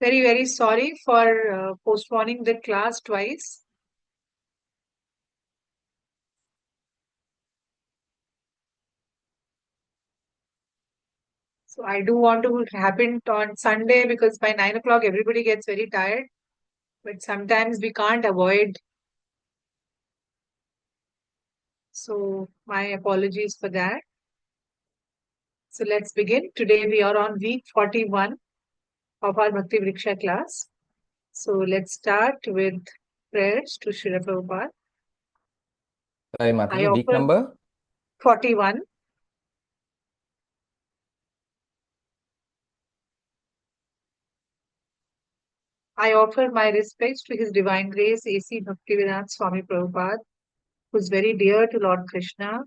Very, very sorry for postponing the class twice. So I do want to happen on Sunday because by 9 o'clock everybody gets very tired. But sometimes we can't avoid. So my apologies for that. So let's begin. Today we are on week 41 of our Bhakti Vriksha class. So let's start with prayers to Srila Prabhupada. Sorry, I Mataji, week offer number? 41. I offer my respects to His Divine Grace A.C. Bhaktivedanta Swami Prabhupada, who is very dear to Lord Krishna.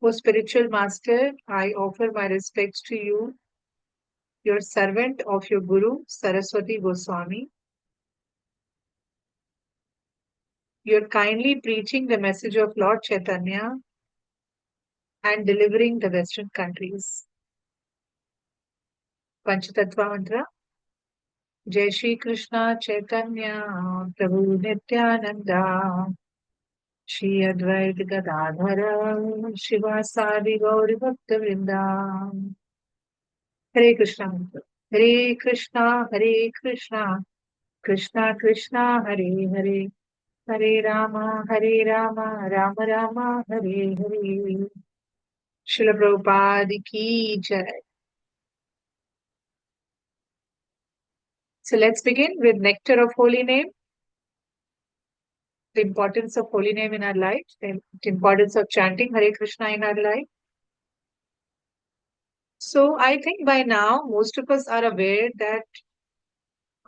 O spiritual master, I offer my respects to you, your servant of your Guru, Saraswati Goswami. You are kindly preaching the message of Lord Chaitanya and delivering the Western countries. Panchatattva mantra. Jai Shri Krishna Chaitanya Prabhu Nityananda Shri Advaita Gadadhara Shivasadi Gauri Bhakta Vrinda. Hare Krishna mantra. Hare Krishna, Hare Krishna, Krishna Krishna, Hare Hare, Hare Rama, Rama Rama, Hare Hare. Srila Prabhupada ki jai. So let's begin with Nectar of Holy Name, the importance of Holy Name in our life, the importance of chanting Hare Krishna in our life. So I think by now most of us are aware that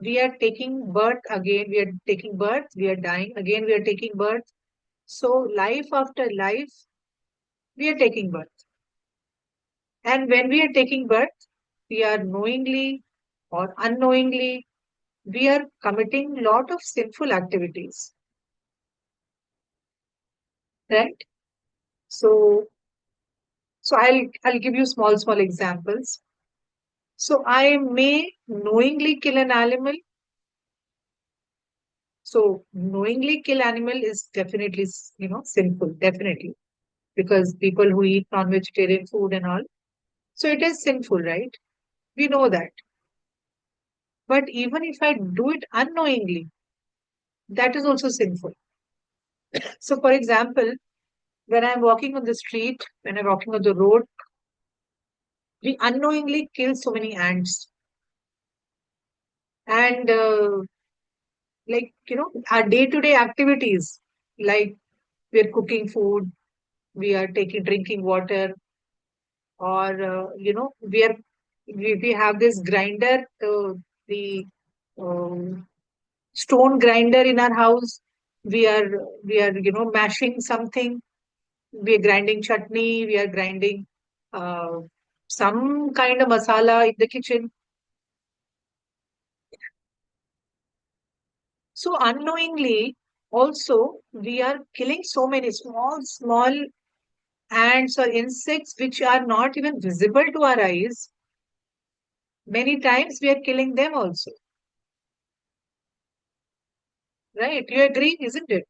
we are taking birth again, we are taking birth, we are dying, again we are taking birth. So life after life, we are taking birth. And when we are taking birth, we are knowingly or unknowingly, we are committing lot of sinful activities, right? So, so I'll give you small examples. So I may knowingly kill an animal. So knowingly kill animal is definitely, sinful, definitely, because people who eat non-vegetarian food and all. So it is sinful, right? We know that. But even if I do it unknowingly, that is also sinful. So for example, when I'm walking on the street, when I'm walking on the road, we unknowingly kill so many ants. And our day-to-day activities, like we're cooking food, we are taking drinking water, or we have this grinder, the um, stone grinder in our house. We are mashing something. We are grinding chutney. We are grinding uh, some kind of masala in the kitchen. So unknowingly, also we are killing so many small ants or insects which are not even visible to our eyes. Many times we are killing them also. Right? You agree, isn't it?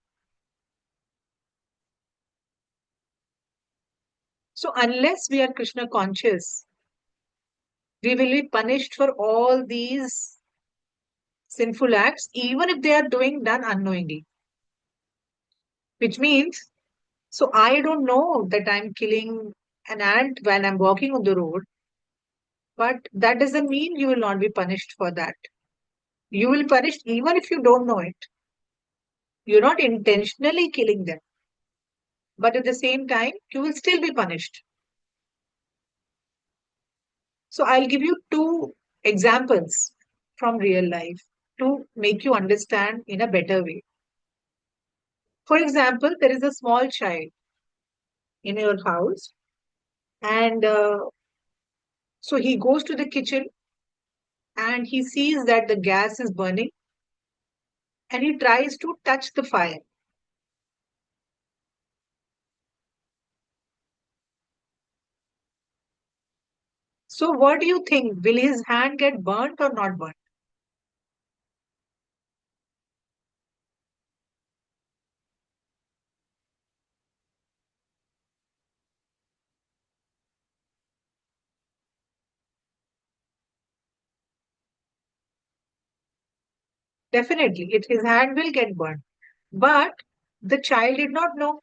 So unless we are Krishna conscious, we will be punished for all these sinful acts, even if they are done unknowingly. Which means, so I don't know that I'm killing an ant when I'm walking on the road, but that doesn't mean you will not be punished for that. You will be punished even if you don't know it. You're not intentionally killing them, but at the same time, you will still be punished. So I'll give you two examples from real life to make you understand in a better way. For example, there is a small child in your house, and so he goes to the kitchen and he sees that the gas is burning and he tries to touch the fire. So what do you think? Will his hand get burnt or not burnt? Definitely, his hand will get burnt. But the child did not know.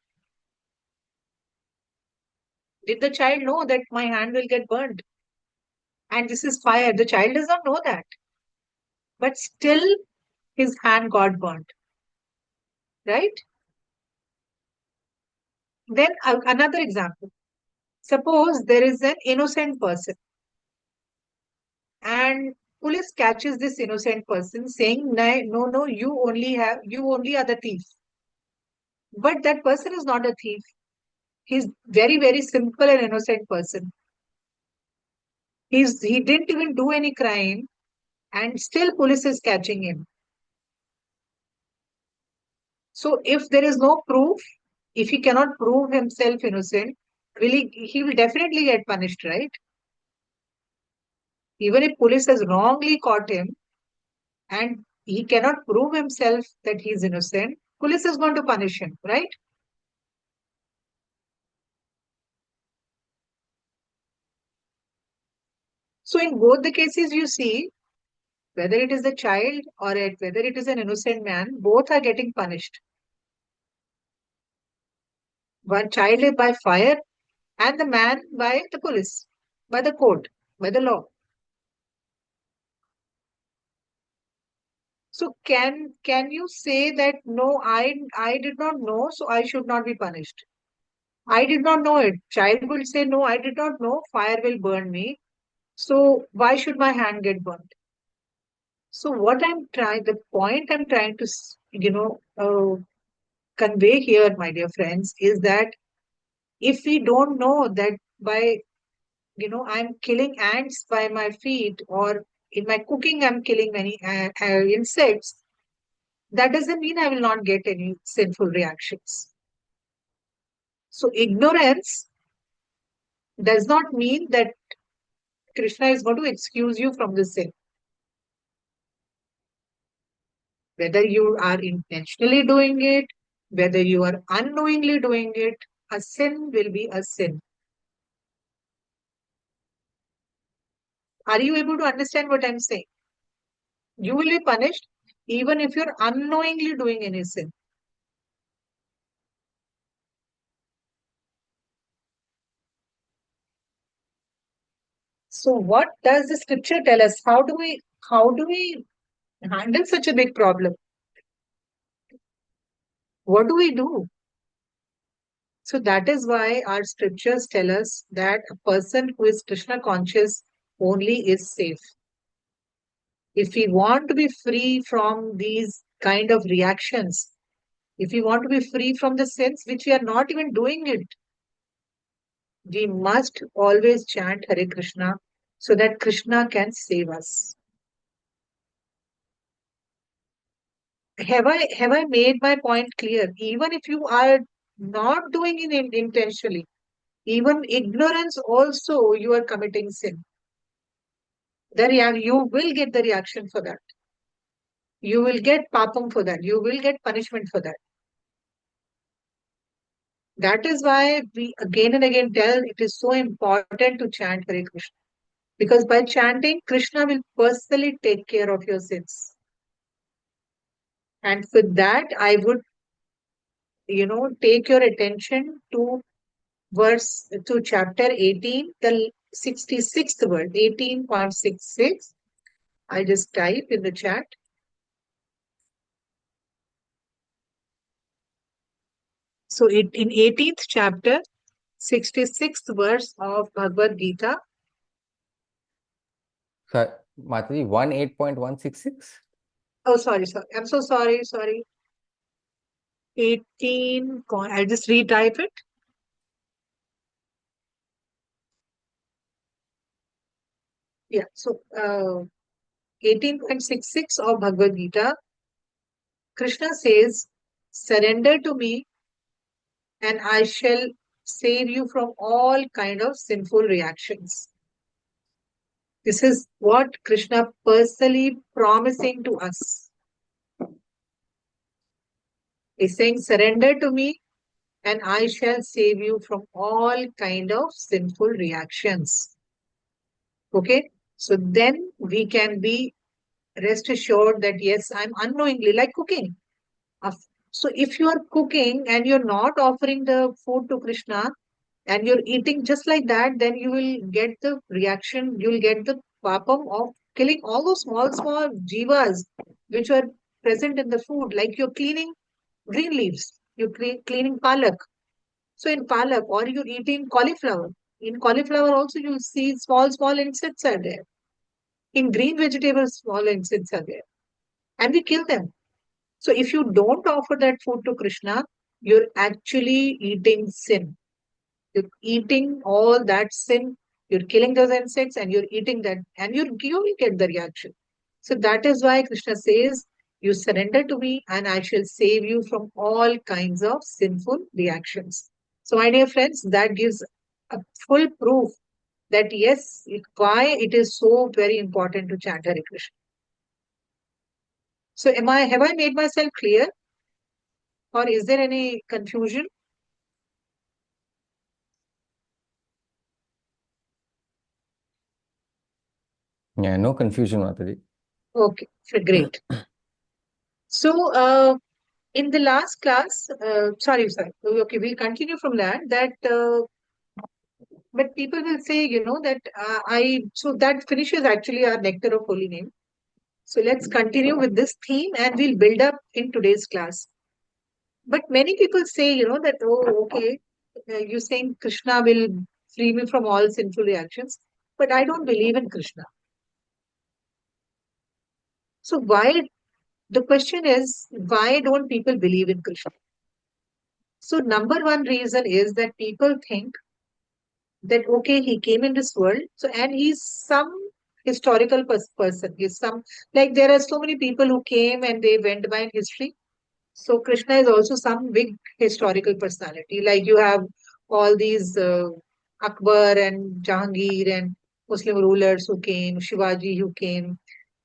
Did the child know that my hand will get burnt? And this is fire. The child does not know that. But still, his hand got burnt, right? Then another example. Suppose there is an innocent person and police catches this innocent person saying, no, no, you only are the thief. But that person is not a thief. He's very, very simple and innocent person. He didn't even do any crime and still police is catching him. So if there is no proof, if he cannot prove himself innocent, he will definitely get punished, right? Even if police has wrongly caught him and he cannot prove himself that he is innocent, police is going to punish him, right? So in both the cases, you see, whether it is a child or whether it is an innocent man, both are getting punished. One child is by fire and the man by the police, by the court, by the law. So can you say that no, I did not know, so I should not be punished? I did not know it. Child will say no, I did not know. Fire will burn me. So why should my hand get burned? So the point I'm trying to, convey here, my dear friends, is that if we don't know that by, I'm killing ants by my feet or in my cooking, I'm killing many insects, that doesn't mean I will not get any sinful reactions. So ignorance does not mean that Krishna is going to excuse you from the sin. Whether you are intentionally doing it, whether you are unknowingly doing it, a sin will be a sin. Are you able to understand what I'm saying? You will be punished even if you're unknowingly doing any sin. So what does the scripture tell us? How do we handle such a big problem? What do we do? So that is why our scriptures tell us that a person who is Krishna conscious only is safe. If we want to be free from these kind of reactions, if we want to be free from the sins which we are not even doing it, we must always chant Hare Krishna so that Krishna can save us. Have I made my point clear? Even if you are not doing it intentionally, even ignorance also you are committing sin. You will get the reaction for that. You will get papam for that. You will get punishment for that. That is why we again and again tell it is so important to chant Hare Krishna. Because by chanting, Krishna will personally take care of your sins. And with that, I would, take your attention to chapter 18, the 66th verse, 18.66. I just type in the chat. So in 18th chapter, 66th verse of Bhagavad Gita. So, Mataji, 18.166? Oh, sorry. I'm so sorry. 18, I'll just retype it. Yeah, so 18.66 of Bhagavad Gita, Krishna says, surrender to me and I shall save you from all kind of sinful reactions. This is what Krishna personally promising to us. He's saying, surrender to me and I shall save you from all kind of sinful reactions. Okay. So then we can be rest assured that yes, I'm unknowingly like cooking. Of- So if you are cooking and you're not offering the food to Krishna and you're eating just like that, then you will get the reaction, you'll get the papam of killing all those small, small jivas which are present in the food, like you're cleaning green leaves, you're cleaning palak. So in palak, or you're eating cauliflower. In cauliflower also you'll see small, small insects are there. In green vegetables, small insects are there. And we kill them. So if you don't offer that food to Krishna, you're actually eating sin. You're eating all that sin. You're killing those insects and you're eating that, and you will get the reaction. So that is why Krishna says, you surrender to me and I shall save you from all kinds of sinful reactions. So, my dear friends, that gives a full proof that yes, why it is so very important to chant Hare Krishna. So, have I made myself clear, or is there any confusion? Yeah, no confusion, Mataji. Okay, so great. So, in the last class, sorry, okay, we'll continue from that. But people will say, that so that finishes actually our Nectar of Holy Name. So let's continue with this theme and we'll build up in today's class. But many people say, that, oh, okay, you're saying Krishna will free me from all sinful reactions, but I don't believe in Krishna. So the question is, why don't people believe in Krishna? So number one reason is that people think that, okay, he came in this world, so and he's some historical person. He's some, like there are so many people who came and they went by in history. So Krishna is also some big historical personality. Like you have all these Akbar and Jahangir and Muslim rulers who came, Shivaji who came,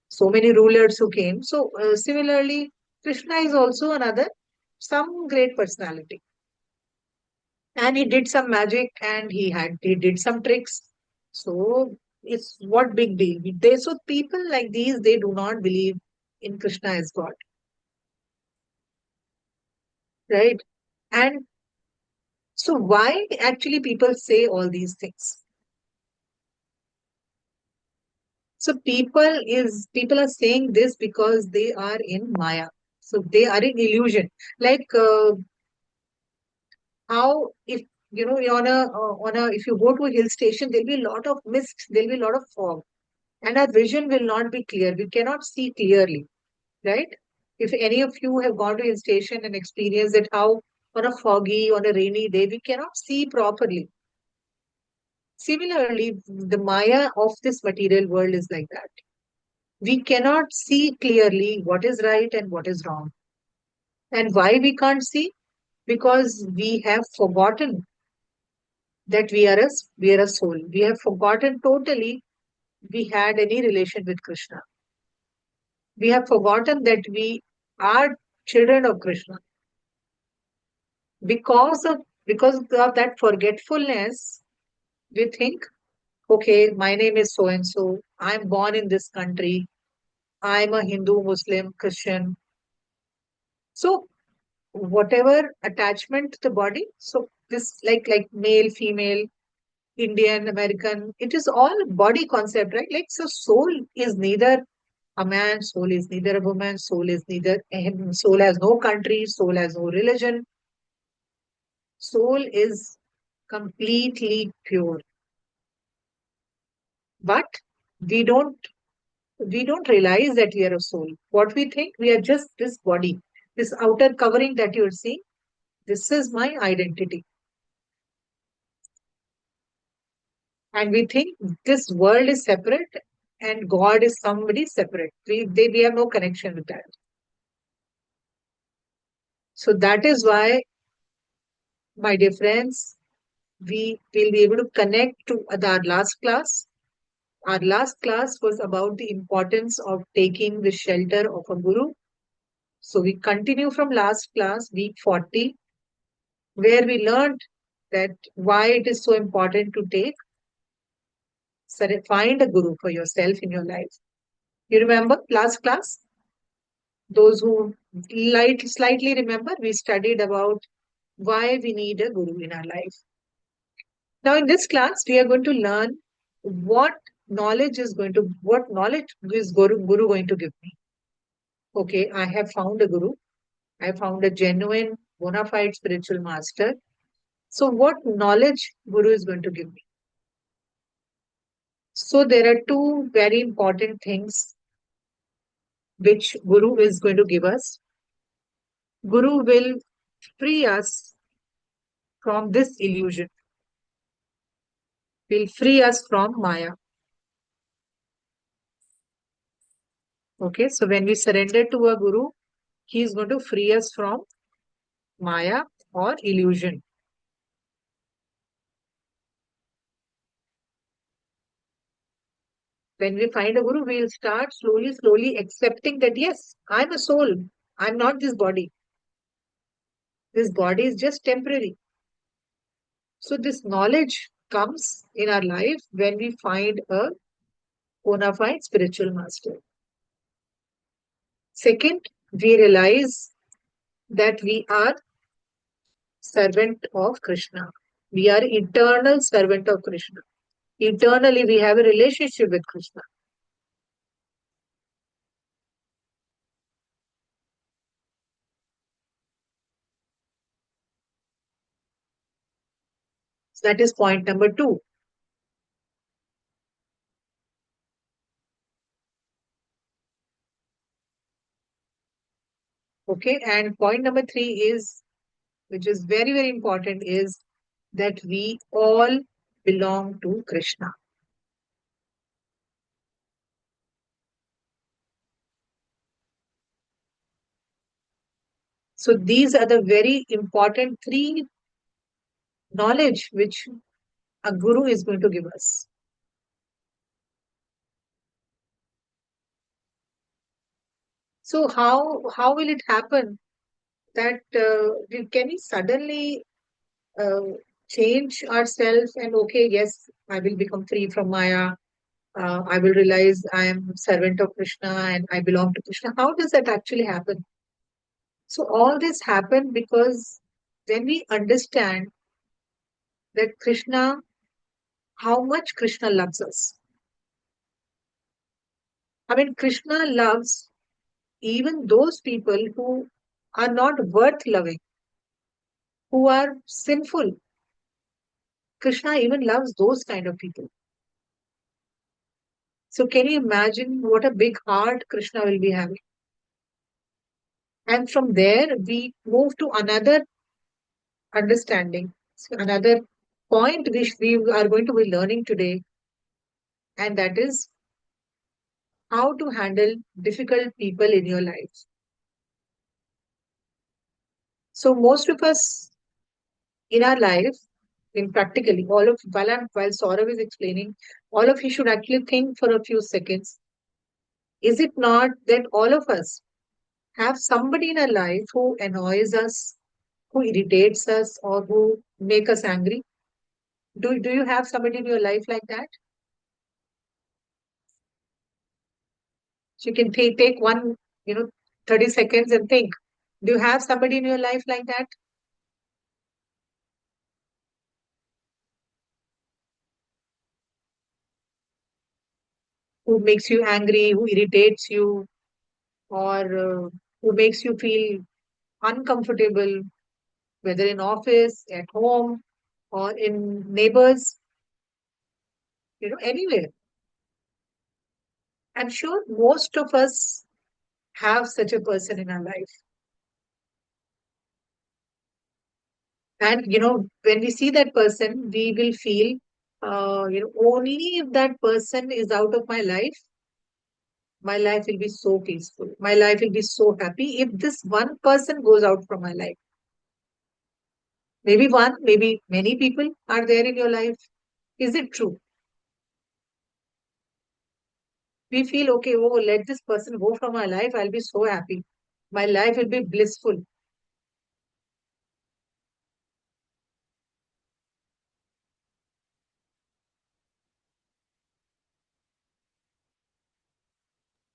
so many rulers who came. So similarly, Krishna is also another some great personality. And he did some magic and he did some tricks. So it's what big deal. So people like these, they do not believe in Krishna as God, right? And so why actually people say all these things? So people are saying this because they are in Maya. So they are in illusion. Like how if if you go to a hill station, there'll be a lot of mist, there'll be a lot of fog, and our vision will not be clear. We cannot see clearly, right? If any of you have gone to hill station and experienced it, how on a foggy, on a rainy day, we cannot see properly. Similarly, the Maya of this material world is like that. We cannot see clearly what is right and what is wrong. And why we can't see? Because we have forgotten that we are a soul. We have forgotten totally we had any relation with Krishna. We have forgotten that we are children of Krishna. Because of that forgetfulness, we think, okay, my name is so and so. I'm born in this country. I'm a Hindu, Muslim, Christian. So whatever attachment to the body, so this like male, female, Indian, American, it is all body concept, right? Like so soul is neither a man, soul is neither a woman, soul has no country, soul has no religion. Soul is completely pure. But we don't we don't realize that we are a soul. What we think, we are just this body, this outer covering that you're seeing. This is my identity. And we think this world is separate and God is somebody separate. We have no connection with that. So that is why, my dear friends, we will be able to connect to our last class. Our last class was about the importance of taking the shelter of a guru. So we continue from last class, week 40, where we learned that why it is so important to find a guru for yourself in your life. You remember last class? Those who slightly remember, we studied about why we need a guru in our life. Now, in this class, we are going to learn what what knowledge is guru going to give me. Okay, I have found a guru. I found a genuine, bona fide spiritual master. So, what knowledge guru is going to give me? So, there are two very important things which guru is going to give us. Guru will free us from this illusion, will free us from Maya. Okay, so when we surrender to a guru, he is going to free us from Maya or illusion. When we find a guru, we'll start slowly accepting that yes, I'm a soul. I'm not this body. This body is just temporary. So this knowledge comes in our life when we find a bona fide spiritual master. Second, we realize that we are servant of Krishna. We are eternal servant of Krishna. Eternally, we have a relationship with Krishna. So that is point number two. Okay, and point number three is, which is very important, is that we all belong to Krishna. So these are the very important three knowledge which a guru is going to give us. So how will it happen that can we suddenly uh, change ourselves and okay, yes, I will become free from Maya. I will realize I am servant of Krishna and I belong to Krishna. How does that actually happen? So all this happened because when we understand that how much Krishna loves us. I mean, Krishna loves even those people who are not worth loving, who are sinful. Krishna even loves those kind of people. So can you imagine what a big heart Krishna will be having? And from there, we move to another understanding, so another point which we are going to be learning today, and that is how to handle difficult people in your life. So most of us in our life, in practically all of while Saurav is explaining, all of you should actually think for a few seconds. Is it not that all of us have somebody in our life who annoys us, who irritates us, or who make us angry? Do you have somebody in your life like that? So you can take one, 30 seconds and think. Do you have somebody in your life like that who makes you angry, who irritates you, or who makes you feel uncomfortable, whether in office, at home, or in neighbors, anywhere? I'm sure most of us have such a person in our life. And, when we see that person, we will feel, only if that person is out of my life will be so peaceful. My life will be so happy if this one person goes out from my life. Maybe one, maybe many people are there in your life. Is it true? We feel, okay, oh, let this person go from my life. I'll be so happy. My life will be blissful.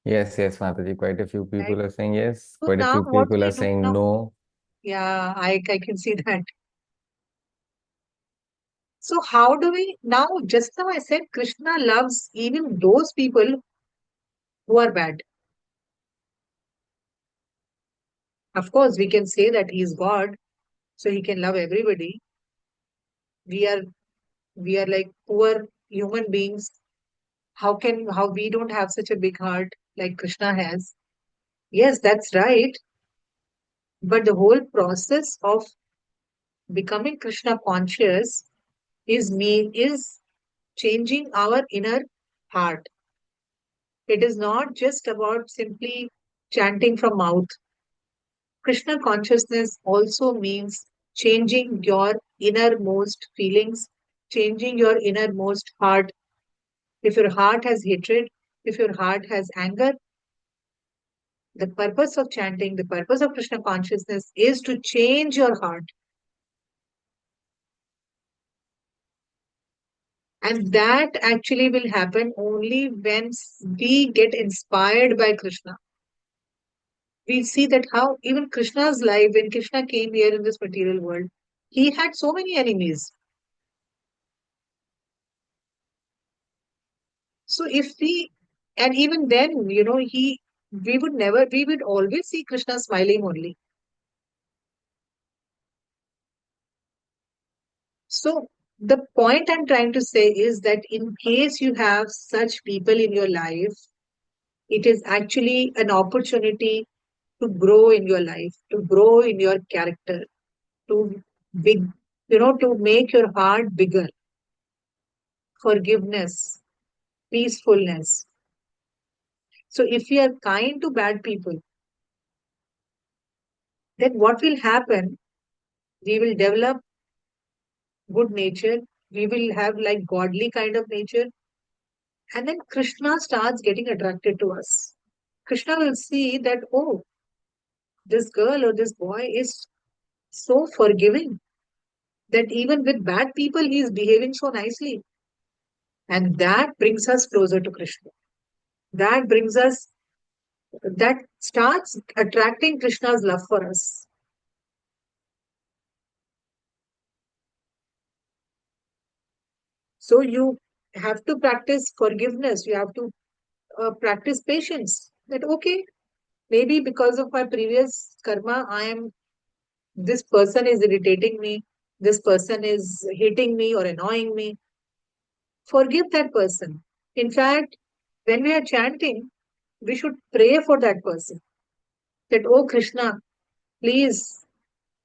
Yes, Mataji. Quite a few Right? people are saying yes. So Quite a now few what people are we do saying now? no. Yeah, I can see that. So how do we now? Just now I said Krishna loves even those people who are bad. Of course, we can say that he is God, so he can love everybody. We are we are like poor human beings. How we don't have such a big heart like Krishna has? Yes, that's right. But the whole process of becoming Krishna conscious is changing our inner heart. It is not just about simply chanting from mouth. Krishna consciousness also means changing your innermost feelings, changing your innermost heart. If your heart has hatred, if your heart has anger, the purpose of chanting, the purpose of Krishna consciousness is to change your heart. And that actually will happen only when we get inspired by Krishna. We see that how even Krishna's life, when Krishna came here in this material world, he had so many enemies. So if we, and even then, we would always see Krishna smiling only. So the point I'm trying to say is that in case you have such people in your life, it is actually an opportunity to grow in your life, to grow in your character, to big, to make your heart bigger, forgiveness, peacefulness. So if we are kind to bad people, then what will happen? We will develop good nature. We will have like godly kind of nature. And then Krishna starts getting attracted to us. Krishna will see that, oh, this girl or this boy is so forgiving that even with bad people, he is behaving so nicely. And that brings us closer to Krishna. That brings us, that starts attracting Krishna's love for us. So you have to practice forgiveness. You have to practice patience. That, okay, maybe because of my previous karma, this person is irritating me. This person is hating me or annoying me. Forgive that person. In fact, when we are chanting, we should pray for that person. That, oh Krishna, please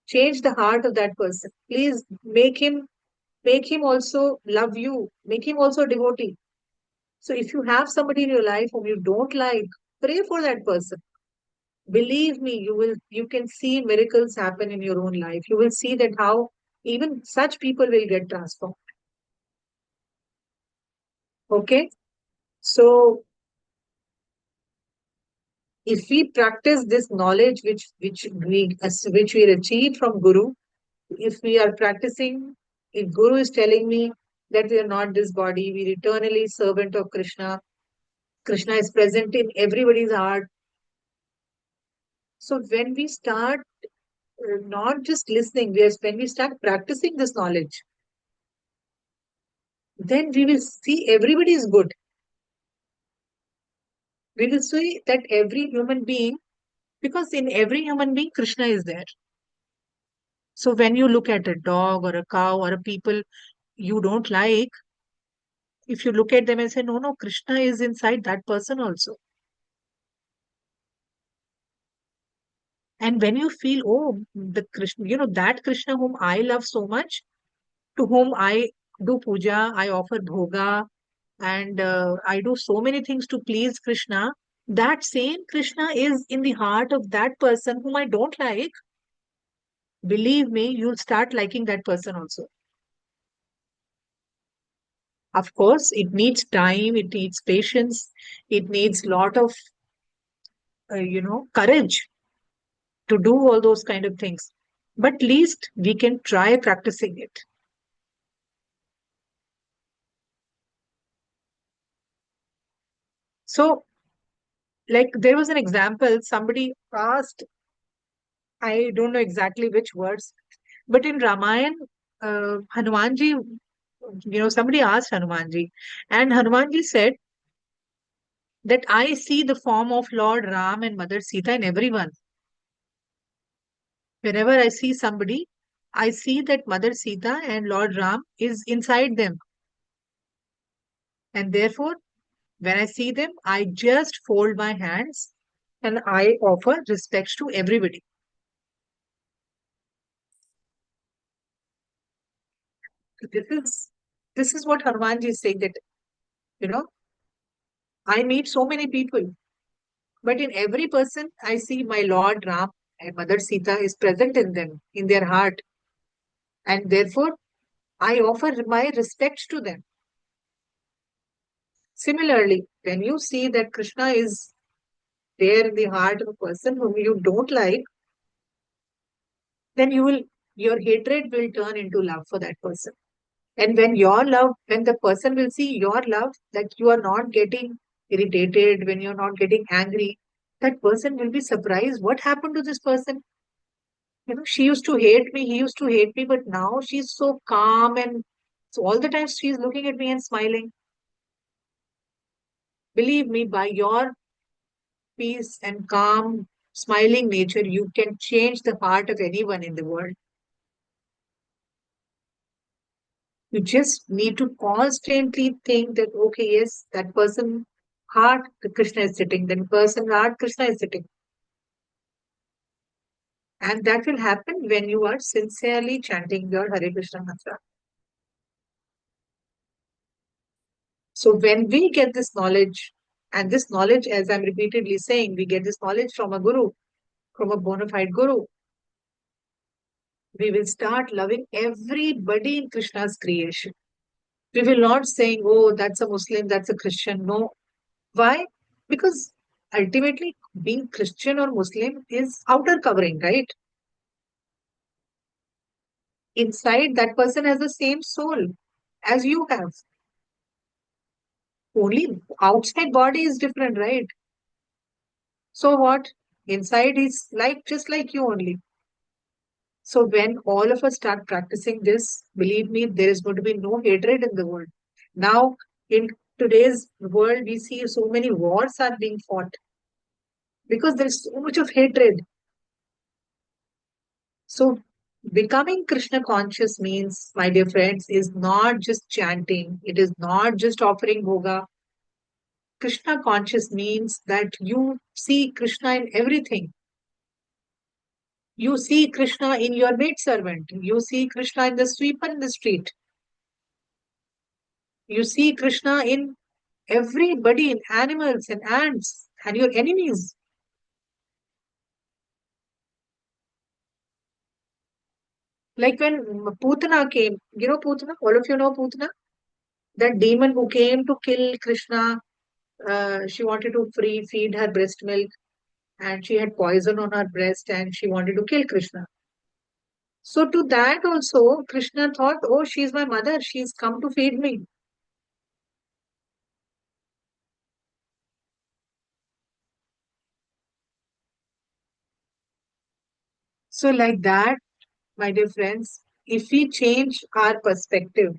change the heart of that person. Please make him also love you. Make him also a devotee. So if you have somebody in your life whom you don't like, pray for that person. Believe me, you can see miracles happen in your own life. You will see that how even such people will get transformed. Okay. So if we practice this knowledge which we achieve from Guru, if we are practicing, if Guru is telling me that we are not this body, we are eternally servant of Krishna. Krishna is present in everybody's heart. So when we start not just listening, when we start practicing this knowledge, then we will see everybody is good. We will see that every human being, because in every human being, Krishna is there. So when you look at a dog or a cow or a people you don't like, if you look at them and say, no, no, Krishna is inside that person also. And when you feel, oh, the Krishna, that Krishna whom I love so much, to whom I do puja, I offer bhoga, and I do so many things to please Krishna, that same Krishna is in the heart of that person whom I don't like. Believe me, you'll start liking that person also. Of course, it needs time, it needs patience, it needs lot of, courage to do all those kind of things. But least we can try practicing it. So, like there was an example, somebody asked, I don't know exactly which words, but in Ramayana, Hanumanji, somebody asked Hanumanji, and Hanumanji said that I see the form of Lord Ram and Mother Sita in everyone. Whenever I see somebody, I see that Mother Sita and Lord Ram is inside them. And therefore, when I see them, I just fold my hands and I offer respects to everybody. This is what Hanumanji is saying, that you know I meet so many people, but in every person I see my Lord Ram and Mother Sita is present in them, in their heart, and therefore I offer my respects to them. Similarly, when you see that Krishna is there in the heart of a person whom you don't like, then your hatred will turn into love for that person. And when the person will see your love, that you are not getting irritated, when you're not getting angry, that person will be surprised. What happened to this person? She used to hate me, he used to hate me, but now she's so calm, and so all the time she's looking at me and smiling. Believe me, by your peace and calm, smiling nature, you can change the heart of anyone in the world. You just need to constantly think that, okay, yes, that person heart, the Krishna is sitting, then person heart, Krishna is sitting. And that will happen when you are sincerely chanting your Hare Krishna mantra. So when we get this knowledge, and this knowledge, as I'm repeatedly saying, we get this knowledge from a guru, from a bona fide guru, we will start loving everybody in Krishna's creation. We will not saying, oh, that's a Muslim, that's a Christian. No. Why? Because ultimately being Christian or Muslim is outer covering, right? Inside, that person has the same soul as you have. Only outside body is different, right? So what? Inside is like just like you only. So when all of us start practicing this, believe me, there is going to be no hatred in the world. Now, in today's world, we see so many wars are being fought because there is so much of hatred. So becoming Krishna conscious means, my dear friends, is not just chanting. It is not just offering bhoga. Krishna conscious means that you see Krishna in everything. You see Krishna in your maidservant. You see Krishna in the sweeper in the street. You see Krishna in everybody, in animals and ants and your enemies. Like when Putana came, Putana, all of you know Putana, that demon who came to kill Krishna. She wanted to feed her breast milk, and she had poison on her breast, and she wanted to kill Krishna. So to that also, Krishna thought, oh, she's my mother. She's come to feed me. So like that, my dear friends, if we change our perspective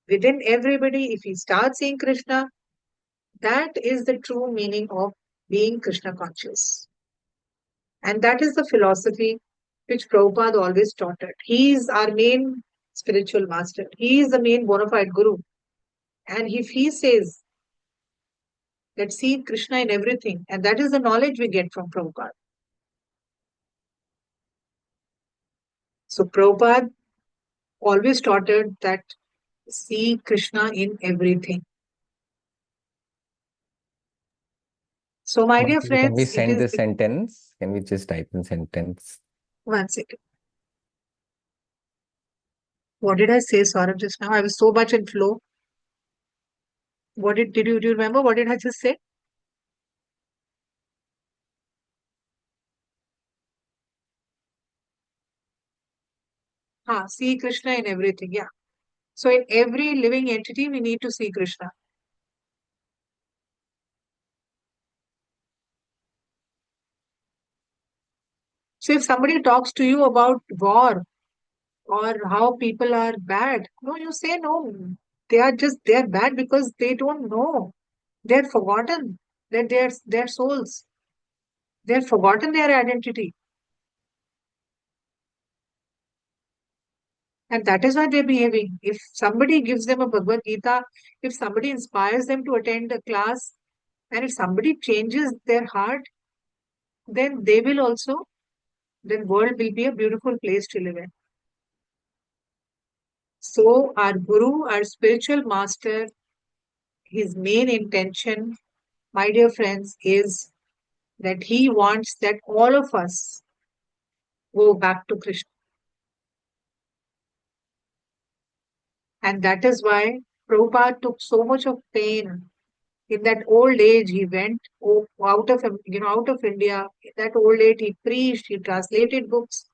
within everybody, if we start seeing Krishna, that is the true meaning of being Krishna conscious. And that is the philosophy which Prabhupada always taught it. He is our main spiritual master. He is the main bona fide guru. And if he says, let's see Krishna in everything, and that is the knowledge we get from Prabhupada. So Prabhupada always taught it that see Krishna in everything. So my dear Mataji, can we friends, it send is this sentence? Can we just type in sentence? one second. What did I say, Saurabh, just now? I was so much in flow. Did you remember what did I just say? See Krishna in everything. Yeah. So in every living entity, we need to see Krishna. So if somebody talks to you about war or how people are bad, no, you say no. They are bad because they don't know. They're forgotten that they're their souls. They've forgotten their identity. And that is why they're behaving. If somebody gives them a Bhagavad Gita, if somebody inspires them to attend a class, and if somebody changes their heart, then they will also, then world will be a beautiful place to live in. So our Guru, our spiritual master, his main intention, my dear friends, is that he wants that all of us go back to Krishna. And that is why Prabhupada took so much of pain. In that old age, he went out of out of India. In that old age, he preached, he translated books.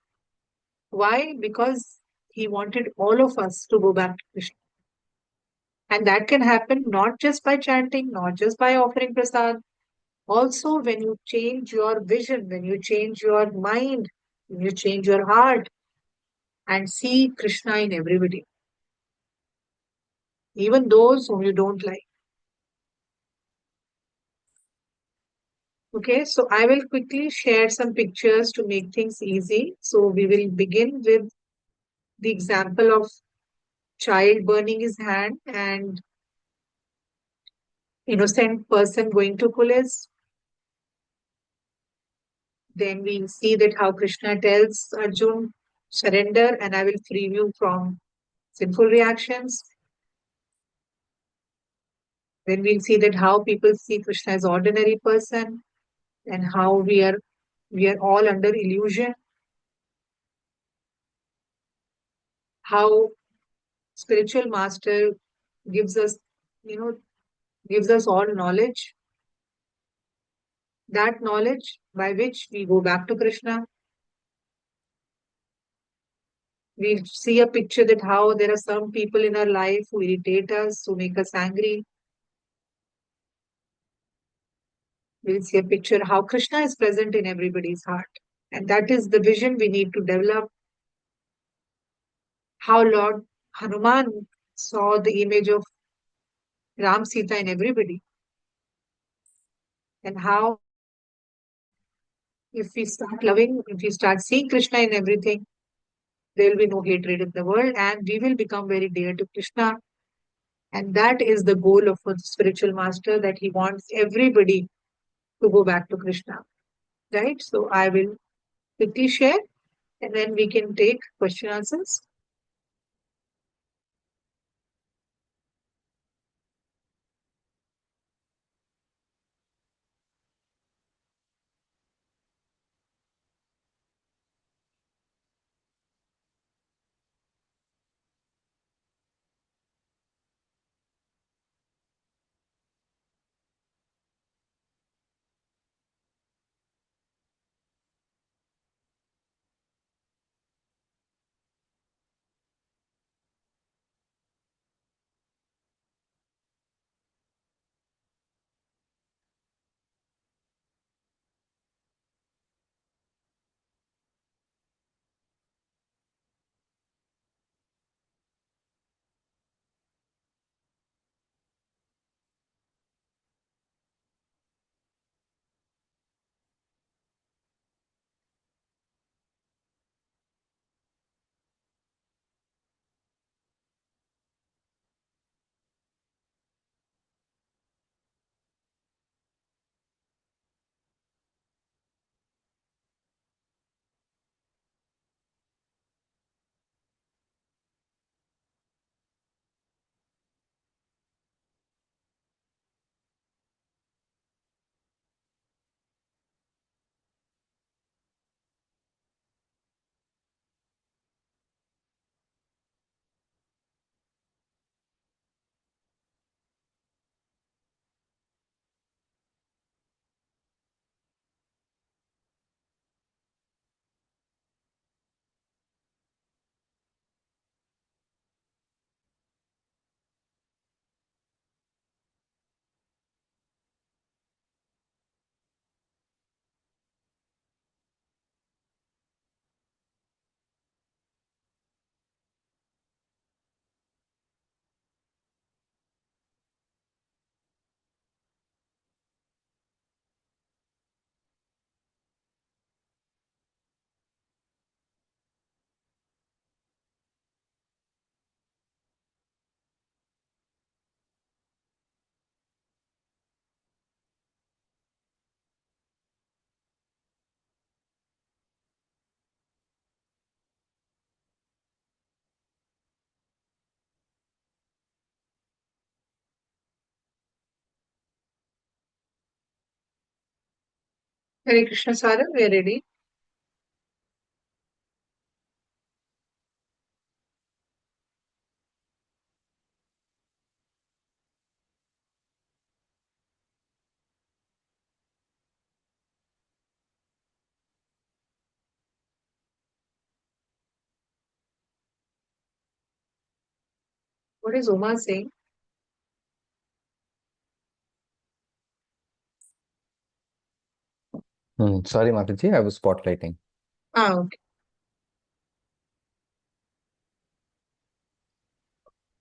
Why? Because he wanted all of us to go back to Krishna. And that can happen not just by chanting, not just by offering prasad. Also, when you change your vision, when you change your mind, when you change your heart and see Krishna in everybody, even those whom you don't like. Okay, so I will quickly share some pictures to make things easy. So we will begin with the example of child burning his hand and innocent person going to police. Then we see that how Krishna tells Arjun, surrender and I will free you from sinful reactions. Then we'll see that how people see Krishna as ordinary person and how we are all under illusion. How spiritual master gives us, you know, gives us all knowledge, that knowledge by which we go back to Krishna. We'll see a picture that how there are some people in our life who irritate us, who make us angry. We'll see a picture how Krishna is present in everybody's heart. And that is the vision we need to develop. How Lord Hanuman saw the image of Ram Sita in everybody. And how if we start seeing Krishna in everything, there will be no hatred in the world and we will become very dear to Krishna. And that is the goal of a spiritual master, that he wants everybody to go back to Krishna. Right? So I will quickly share and then we can take question answers. Hare Krishna Sarah, we are ready. What is Uma saying? Sorry, Mataji, I was spotlighting. Okay.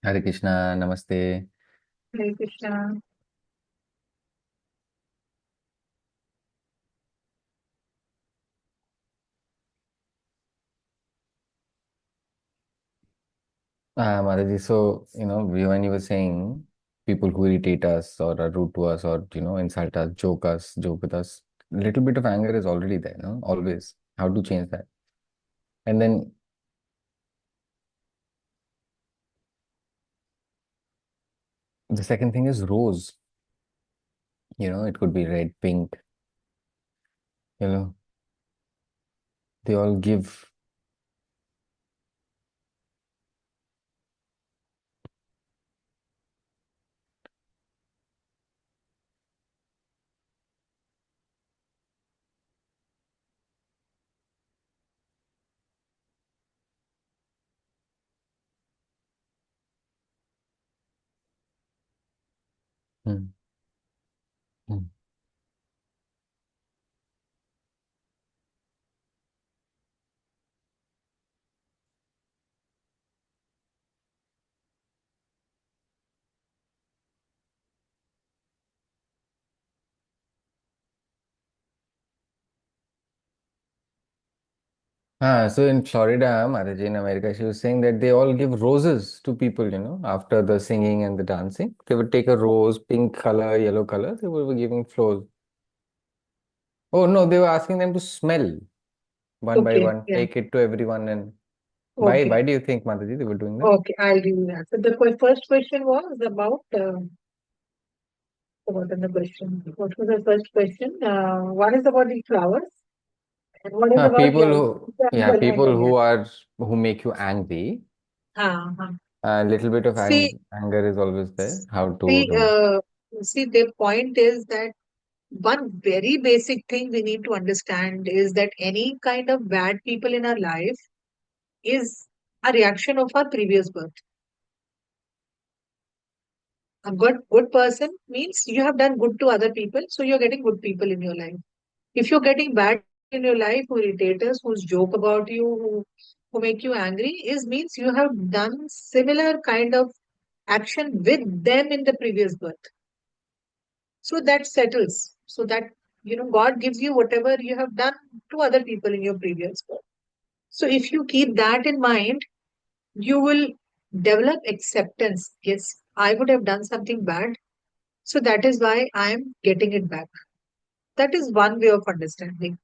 Hare Krishna, Namaste. Hare Krishna. Mataji, so, when you were saying people who irritate us or are rude to us or, insult us, joke with us, little bit of anger is already there, no? Always. How to change that? And then the second thing is rose. It could be red, pink, you know, they all give. Hmm, hmm. So in Florida, Mataji, in America, she was saying that they all give roses to people, after the singing and the dancing. They would take a rose, pink color, yellow color, they would be giving flowers. Oh no, they were asking them to smell one by Okay. one, Yeah. take it to everyone. And why? Okay. Why do you think, Mataji, they were doing that? Okay. I'll do that. So the first question was about forgotten the question. What was the first question? One is about the flowers, and one is about People yeah, who, yeah, jungle and people yeah. who make you angry. Uh, A little bit of see, anger is always there. How to, see, see. The point is that one very basic thing we need to understand is that any kind of bad people in our life is a reaction of our previous birth. A good person means you have done good to other people, so you're getting good people in your life. If you're getting bad people in your life who irritate us, who joke about you, who make you angry, is means you have done similar kind of action with them in the previous birth. So that settles. So that God gives you whatever you have done to other people in your previous birth. So if you keep that in mind, you will develop acceptance. Yes, I would have done something bad. So that is why I am getting it back. That is one way of understanding.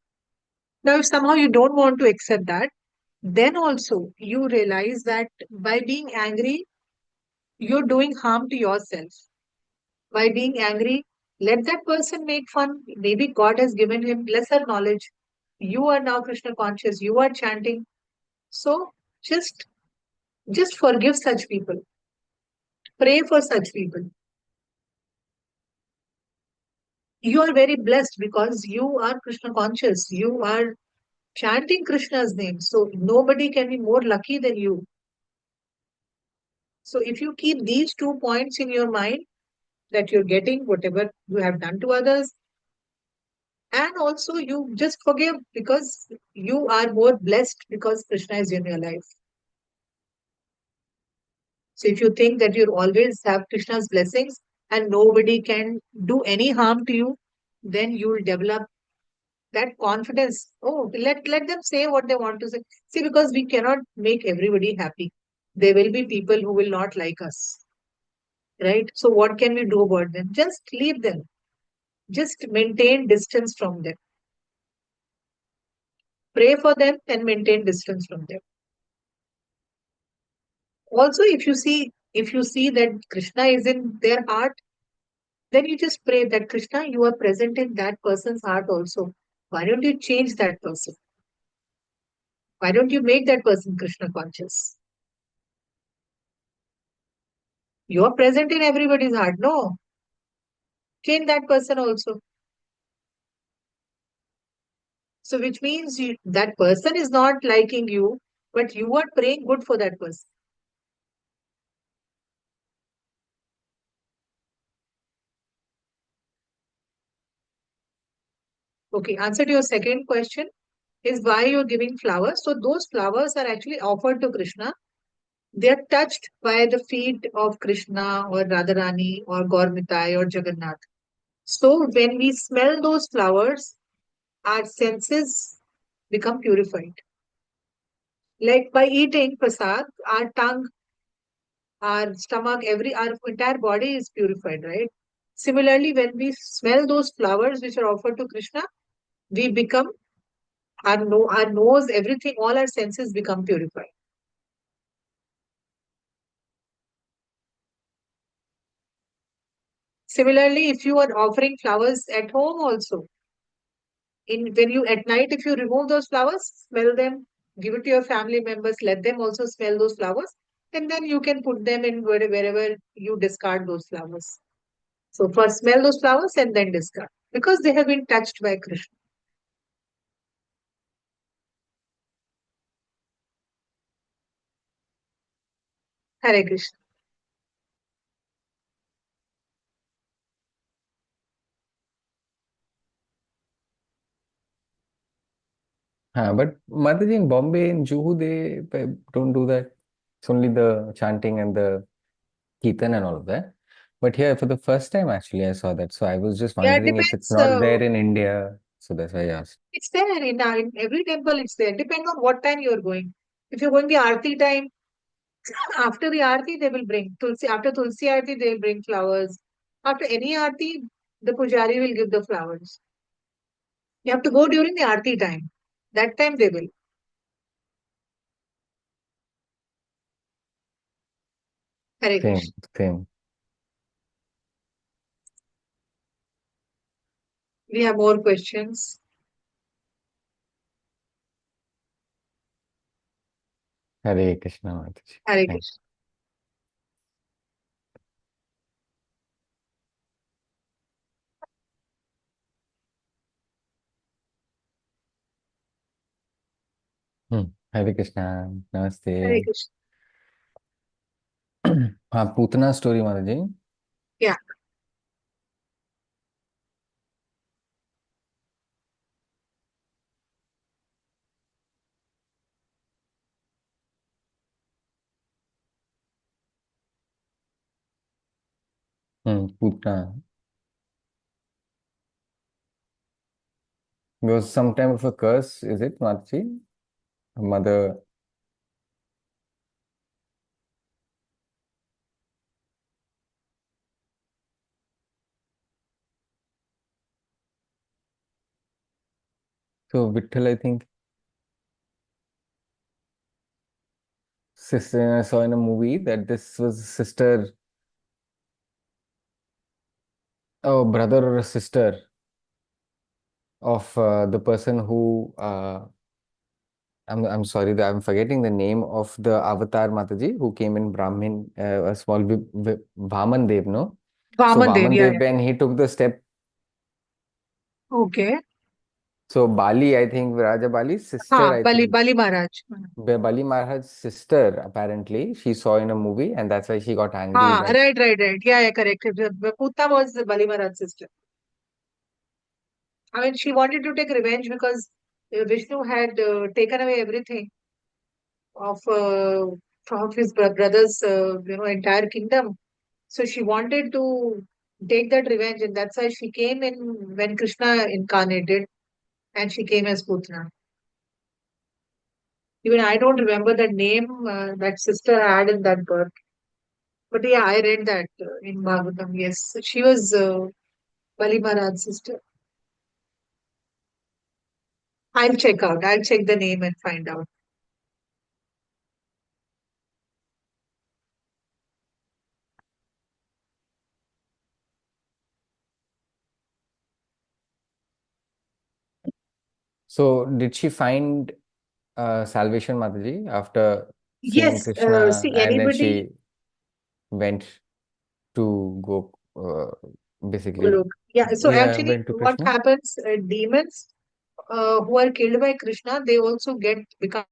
Now, if somehow you don't want to accept that, then also you realize that by being angry, you're doing harm to yourself. By being angry, let that person make fun. Maybe God has given him lesser knowledge. You are now Krishna conscious, you are chanting. So just just forgive such people. Pray for such people. You are very blessed because you are Krishna conscious. You are chanting Krishna's name. So nobody can be more lucky than you. So if you keep these 2 points in your mind, that you're getting whatever you have done to others, and also you just forgive because you are more blessed because Krishna is in your life. So if you think that you'll always have Krishna's blessings and nobody can do any harm to you, then you'll develop that confidence. Oh, let them say what they want to say. See, because we cannot make everybody happy. There will be people who will not like us, right? So what can we do about them? Just leave them. Just maintain distance from them. Pray for them and maintain distance from them. Also, if you see that Krishna is in their heart, then you just pray that Krishna, you are present in that person's heart also. Why don't you change that person? Why don't you make that person Krishna conscious? You're present in everybody's heart. No, change that person also. So, which means that person is not liking you, but you are praying good for that person. Okay, answer to your second question is why you're giving flowers. So, those flowers are actually offered to Krishna. They are touched by the feet of Krishna or Radharani or Gaurmitai or Jagannath. So, when we smell those flowers, our senses become purified. Like by eating prasad, our tongue, our stomach, our entire body is purified, right? Similarly, when we smell those flowers which are offered to Krishna, we become our nose, everything, all our senses become purified. Similarly, if you are offering flowers at home also, in when you at night, if you remove those flowers, smell them, give it to your family members, let them also smell those flowers, and then you can put them in wherever you discard those flowers. So first smell those flowers and then discard because they have been touched by Krishna. Hare Krishna. But Mataji, in Bombay, in Juhu, they don't do that. It's only the chanting and the Kirtan and all of that. But here, for the first time, actually, I saw that. So I was just Yeah, it wondering if it's depends. not there in India. So that's why I asked. It's there in every temple. It's there. Depends on what time you are going. If you're going the Aarti time, after the Aarti they will bring Tulsi. After Tulsi Aarti they will bring flowers. After any Aarti, the Pujari will give the flowers. You have to go during the Aarti time. That time they will. Hare Same, Krishna. same. We have more questions. Hare Krishna, Mataji. Hare Thank Krishna. Hare Krishna. Hare Namaste. Krishna. हाँ Putana story Mataji. Yeah. Putana. There was some type of a curse, is it, Mataji? Her mother. So Vittal, I think, sister, I saw in a movie that this was sister, oh, brother or a sister of the person who, I'm sorry, I'm forgetting the name of the avatar Mataji who came in Brahmin, a small Vaman Dev, no? So Vaman Dev. Vaman Yeah, Dev, yeah. when he took the step, Okay. so Bali, I think Raja Bali's sister, हाँ, I Bali think, Bali Maharaj. Bali Maharaj's sister, apparently, she saw in a movie, and that's why she got angry हाँ, that, right, right, right. Yeah, yeah, correct. Putna was Bali Maharaj's sister. I mean, she wanted to take revenge because Vishnu had taken away everything of from his brother's, entire kingdom. So she wanted to take that revenge, and that's why she came in when Krishna incarnated, and she came as Putna. Even I don't remember the name that sister had in that birth. But yeah, I read that in Bhagavatam. Yes, she was Bali Maharaj's sister. I'll check out. I'll check the name and find out. So did she find salvation, Mataji, after seeing Yes, Krishna, see, and then anybody she went to go, basically, look. Yeah, so yeah, actually, went to what Krishna? happens? Demons who are killed by Krishna, they also become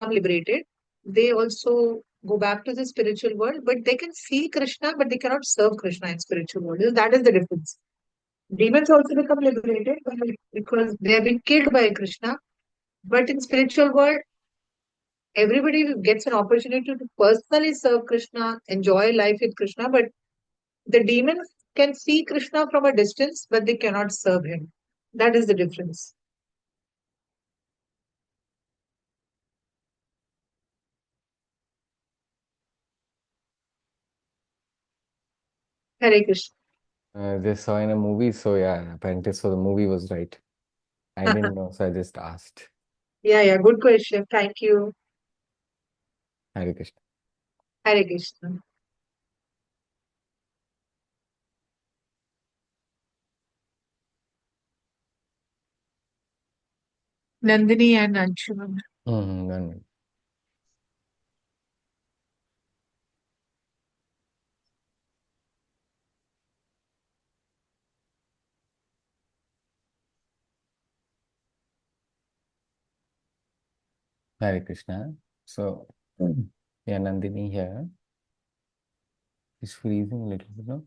liberated. They also go back to the spiritual world, but they can see Krishna, but they cannot serve Krishna in spiritual world. That is the difference. Demons also become liberated because they have been killed by Krishna. But in spiritual world, everybody gets an opportunity to personally serve Krishna, enjoy life with Krishna. But the demons can see Krishna from a distance, but they cannot serve him. That is the difference. Hare Krishna. They saw in a movie, so yeah, apparently, so the movie was right. I didn't know, so I just asked. Yeah, yeah, good question. Thank you. Hare Krishna. Hare Krishna. Nandini and Anshuman. No, Hare Krishna. So, yeah, Nandini here is freezing a little bit, no?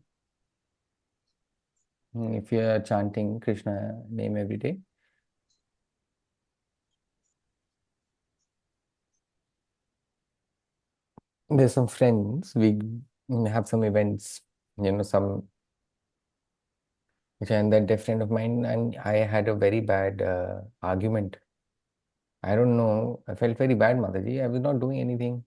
If you are chanting Krishna name every day, there's some friends, we have some events, some, which and that a friend of mine and I had a very bad argument. I don't know. I felt very bad, Mataji. I was not doing anything.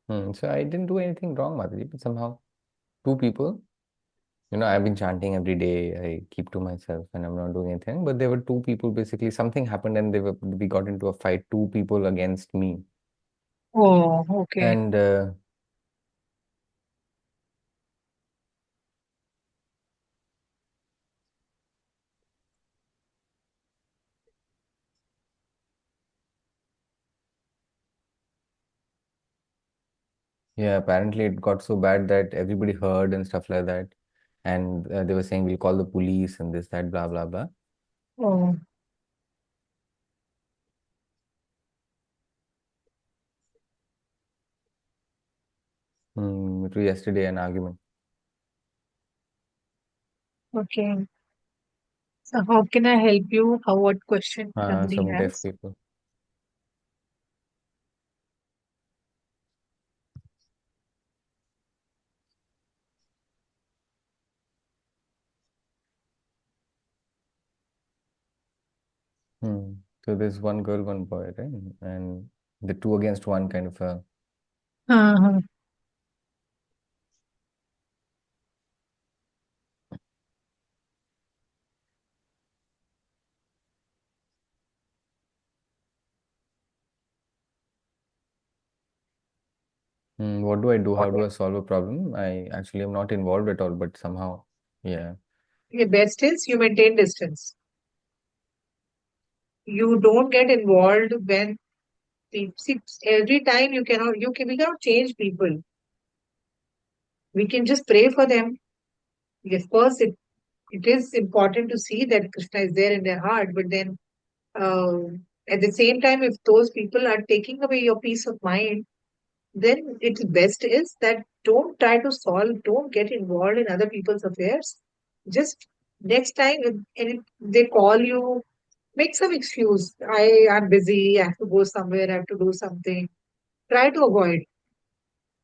So I didn't do anything wrong, Mataji, but somehow two people, I've been chanting every day. I keep to myself and I'm not doing anything. But there were two people, basically, something happened and we got into a fight, two people against me. Oh, okay. And yeah, apparently it got so bad that everybody heard and stuff like that. And they were saying, we'll call the police and this, that, blah, blah, blah. Oh, It was yesterday an argument. okay. So how can I help you? How what question Nandini Some deaf has? people. So there's one girl, one boy, right? And the two against one kind of a. Uh-huh. What do I do? How do I solve a problem? I actually am not involved at all, but somehow, yeah. The best is you maintain distance. You don't get involved when see, every time we cannot change people. We can just pray for them. Of course, it is important to see that Krishna is there in their heart, but then uh, at the same time, if those people are taking away your peace of mind, then it's best is that don't try to solve, don't get involved in other people's affairs. Just next time, if they call you, make some excuse. I'm busy, I have to go somewhere, I have to do something. Try to avoid.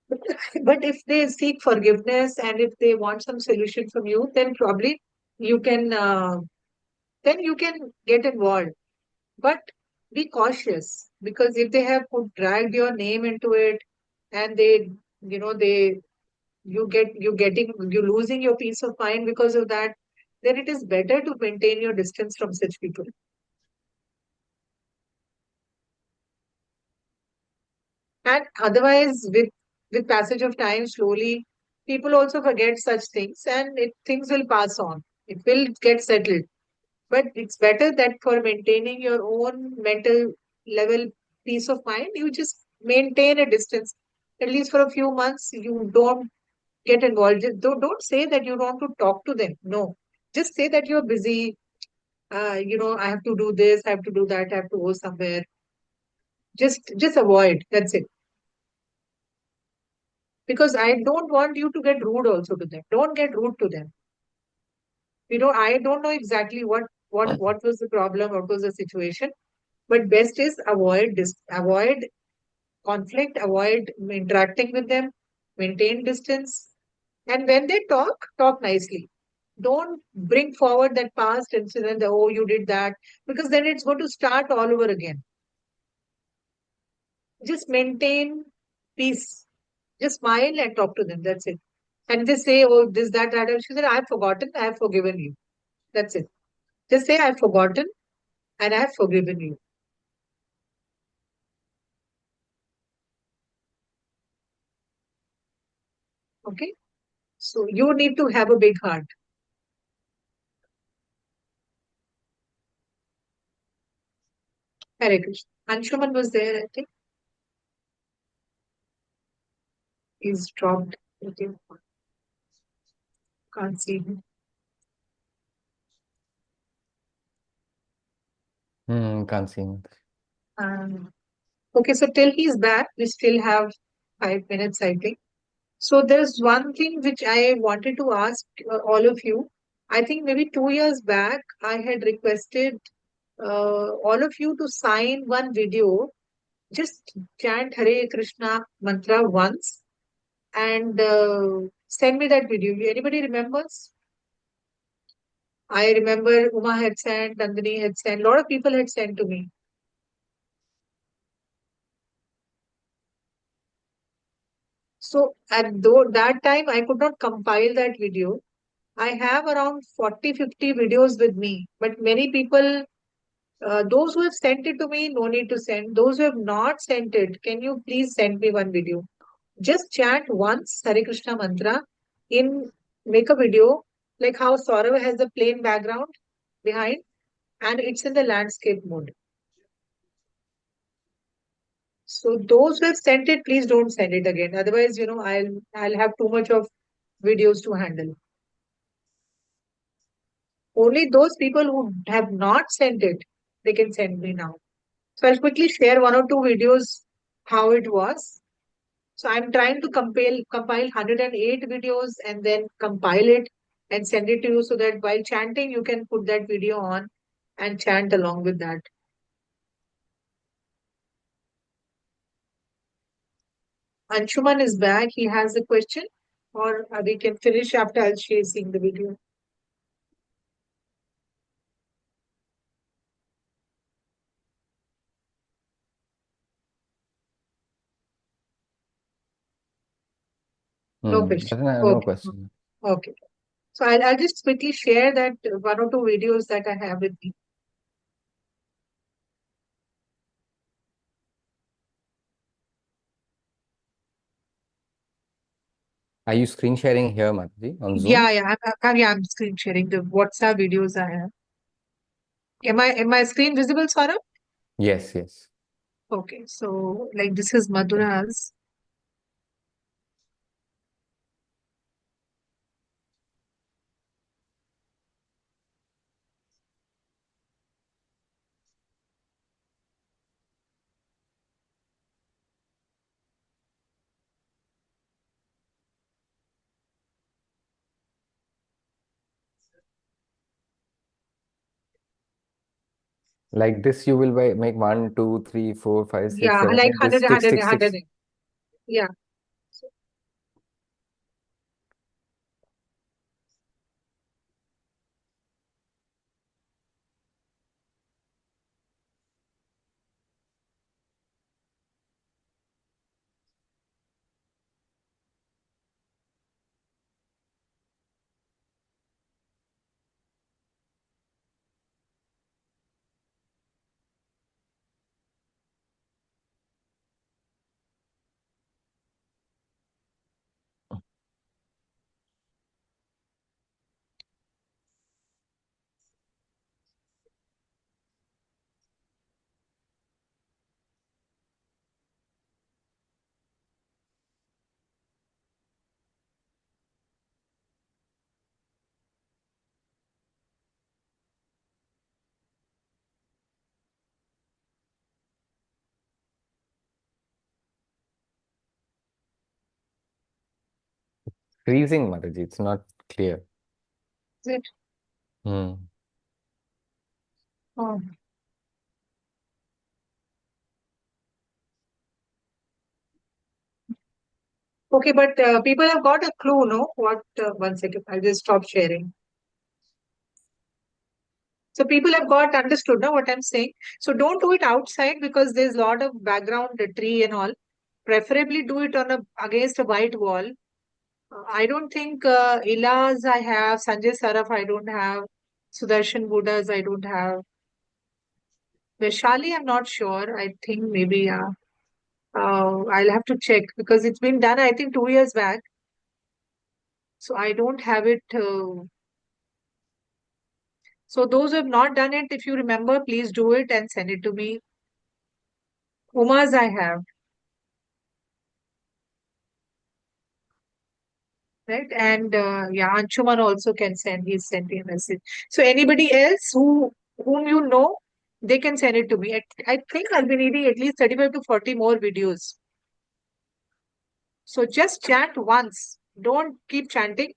But if they seek forgiveness and if they want some solution from you, then probably you can get involved. But be cautious because if they have dragged your name into it, and they you losing your peace of mind because of that, then it is better to maintain your distance from such people. And otherwise, with passage of time, slowly people also forget such things, and things will pass on. It will get settled. But it's better that for maintaining your own mental level peace of mind, you just maintain a distance. At least for a few months, you don't get involved. Just don't say that you don't want to talk to them. No. Just say that you're busy. I have to do this, I have to do that, I have to go somewhere. Just avoid. That's it. Because I don't want you to get rude also to them. Don't get rude to them. I don't know exactly what was the problem, what was the situation. But best is avoid conflict, avoid interacting with them, maintain distance. And when they talk nicely. Don't bring forward that past incident, that, oh, you did that, because then it's going to start all over again. Just maintain peace. Just smile and talk to them. That's it. And just say, oh, this, that, that. And she said, I've forgotten, I have forgiven you. That's it. Just say, I've forgotten and I have forgiven you. Okay. So you need to have a big heart. Hare Krishna. Anshuman was there, I think. He's dropped. Okay. Can't see him. Can't see him. Um, okay. So till he's back, we still have 5 minutes, I think. So there's one thing which I wanted to ask all of you. I think maybe 2 years back, I had requested all of you to sign one video. Just chant Hare Krishna mantra once and send me that video. Anybody remembers? I remember Uma had sent, Nandini had sent, a lot of people had sent to me. So that time, I could not compile that video. I have around 40, 50 videos with me, but many people, those who have sent it to me, no need to send. Those who have not sent it, can you please send me one video? Just chant once Hare Krishna mantra in make a video like how Saurav has the plain background behind and it's in the landscape mode. So those who have sent it, please don't send it again. Otherwise, I'll have too much of videos to handle. Only those people who have not sent it, they can send me now. So I'll quickly share one or two videos how it was. So I'm trying to compile 108 videos and then compile it and send it to you so that while chanting, you can put that video on and chant along with that. Anshuman is back. He has a question, or we can finish after I'll share seeing the video. No question. No Okay. question. Okay. So I'll just quickly share that one or two videos that I have with me. Are you screen sharing here, Mataji, on Yeah, Zoom? yeah. I'm screen sharing the WhatsApp videos I have. Am I screen visible, Saurabh? Yes, yes. Okay, so like this is Madhura's. Like this, you will make 1, 2, 3, 4, 5, 6, Yeah, 7, like 8. Just 100, tick, tick, 100. tick. Yeah. So, freezing, Mataji. It's not clear. Is it? Hmm. Oh. Okay, but people have got a clue, no? What? One second, I'll just stop sharing. So people have got understood now what I'm saying. So don't do it outside because there's a lot of background, the tree and all. Preferably do it on a against a white wall. I don't think Ila's I have, Sanjay Saraf I don't have, Sudarshan Buddhas I don't have. Vaishali I'm not sure. I think maybe yeah. I'll have to check because it's been done I think 2 years back. So I don't have it. So those who have not done it, if you remember, please do it and send it to me. Umas I have. Right, and yeah, Anshuman also can send. He's sent me a message. So anybody else whom you know, they can send it to me. I think I'll be needing at least 35 to 40 more videos. So just chant once. Don't keep chanting.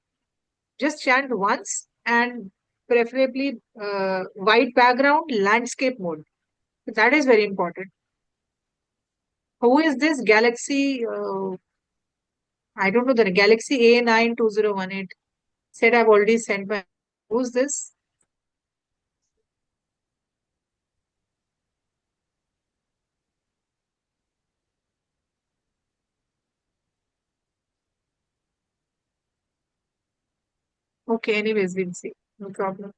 Just chant once and preferably white background, landscape mode. That is very important. Who is this Galaxy? I don't know the Galaxy A92018 said I've already sent my. Who's this? Okay, anyways, we'll see. No problem.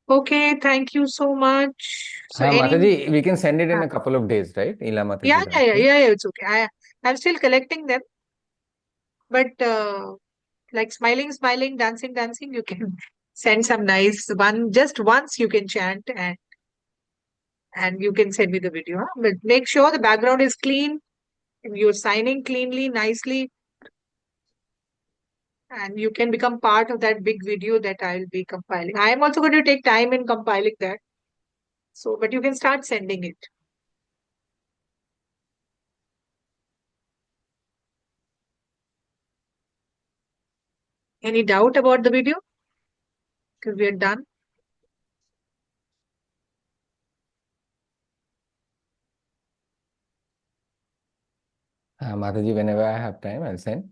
Okay, thank you so much. So any Mataji, we can send it in uh, a couple of days, right? Ila yeah, Mataji yeah, yeah, dancing. yeah, yeah, it's okay. I'm still collecting them, but like smiling, smiling, dancing, dancing, you can send some nice one. Just once you can chant and you can send me the video. Huh? But make sure the background is clean. You're signing cleanly, nicely, and you can become part of that big video that I'll be compiling. I am also going to take time in compiling that. So, but you can start sending it. Any doubt about the video? Because we are done. Mataji, whenever I have time, I'll send.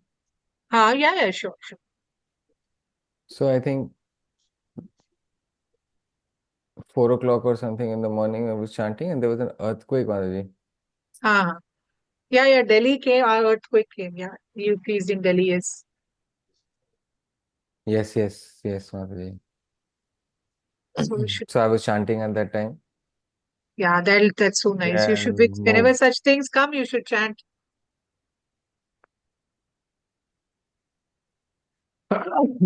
Yeah, yeah, sure, sure. So I think 4 o'clock or something in the morning, I was chanting, and there was an earthquake, Mataji. हाँ yeah, yeah, Delhi came, our earthquake came, yeah. You increased in Delhi, yes. Yes, yes, yes, Mataji. So we should, So I was chanting at that time. yeah, that's so nice. You Yeah, should, whenever moved. such things come, you should chant.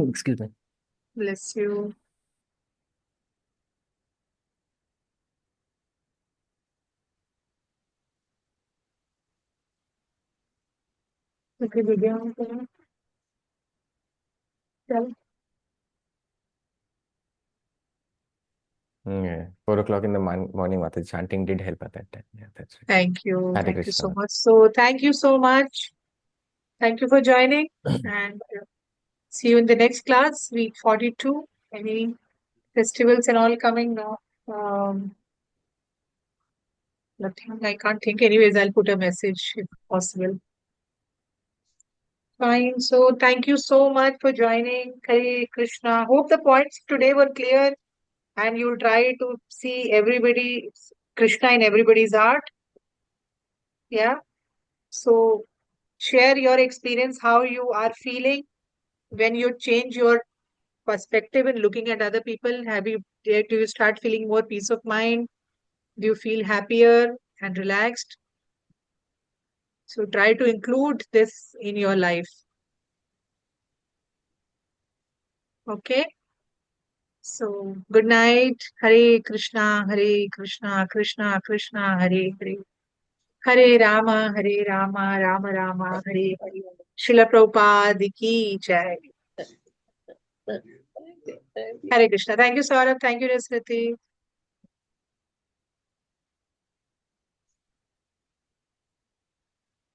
Excuse me. Bless you. Okay, video on करो. चल. Yeah, 4 o'clock in the morning, Mataji. Chanting did help at that time. Yeah, that's right. Hare Thank you so Krishna. much. So thank you so much. Thank you for joining and see you in the next class, week 42. Any festivals and all coming now? Nothing. I can't think. Anyways, I'll put a message if possible. Fine. So thank you so much for joining. Hare Krishna. Hope the points today were clear and you'll try to see everybody, Krishna in everybody's art. Yeah. So share your experience, how you are feeling when you change your perspective in looking at other people. Do you start feeling more peace of mind? Do you feel happier and relaxed? So try to include this in your life. Okay. So, good night. Hare Krishna, Hare Krishna, Krishna Krishna, Hare Hare. Hare Rama, Hare Rama, Rama Rama, Hare Hare. Srila Prabhupada ki jai. Hare Krishna. Thank you, Saurabh. Thank you, Rasmati.